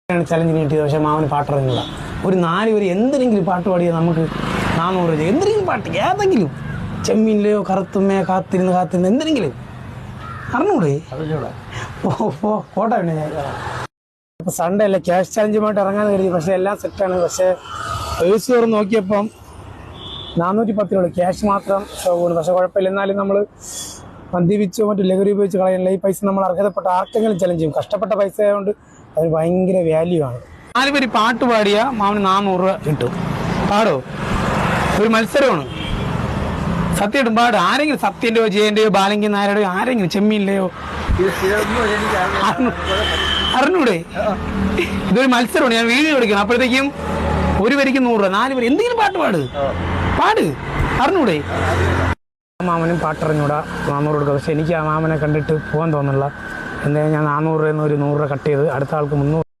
ചലഞ്ചിന് കിട്ടിയത്. പക്ഷേ മാമന് പാട്ടറിഞ്ഞില്ല. ഒരു 4 പേര് എന്തെങ്കിലും പാട്ട് പാടിയാൽ നമുക്ക് 400 രൂപ. എന്തെങ്കിലും പാട്ട്, ഏതെങ്കിലും ചെമ്മീനിലെയോ കറുത്തുമ്മയോ കാത്തിരുന്ന് എന്തെങ്കിലും അറിഞ്ഞൂടെ? കോട്ട പിന്നെ ഇപ്പോൾ സൺഡേ അല്ലേ, ക്യാഷ് ചലഞ്ചുമായിട്ട് ഇറങ്ങാൻ കരുതി. പക്ഷേ എല്ലാം സെറ്റാണ്. പക്ഷേ പേഴ്സ് തുറന്ന് നോക്കിയപ്പം 410 രൂപ ക്യാഷ് മാത്രം ഷോക്കാണ്. പക്ഷേ കുഴപ്പമില്ല. എന്നാലും നമ്മൾ മദ്യപിച്ചോ മറ്റു ലഹരി ഉപയോഗിച്ച് കളയാനുള്ള ഈ പൈസ നമ്മൾ അർഹതപ്പെട്ട ആർക്കെങ്കിലും ചലഞ്ച് ചെയ്യും. കഷ്ടപ്പെട്ട പൈസ ആയതുകൊണ്ട് അത് ഭയങ്കര വാല്യൂ ആണ്. 4 പേര് പാട്ട് പാടിയ മാമന് 400 രൂപ കിട്ടും. പാടോ? ഒരു മത്സരമാണ്. സത്യമായിട്ടും പാട്. ആരെങ്കിലും സത്യൻ്റെയോ ജയൻ്റെയോ ബാലങ്കി നായരുടെയോ ആരെങ്കിലും ചെമ്മീനിലെയോ അറിഞ്ഞൂടെ? ഇതൊരു മത്സരമാണ്. ഞാൻ വീഡിയോ എടുക്കണം. അപ്പോഴത്തേക്കും ഒരു വരിക്ക് 100 രൂപ. 4 പേര് എന്തെങ്കിലും പാട് അറിഞ്ഞൂടെ? മാമനും പാട്ടറിഞ്ഞൂടാ. 400 കൊടുക്കുക. പക്ഷെ എനിക്ക് ആ മാമനെ കണ്ടിട്ട് പോകാൻ തോന്നുന്നില്ല. എന്തായാലും ഞാൻ 400 രൂപ 100 രൂപ കട്ട് ചെയ്ത് അടുത്ത ആൾക്ക് 300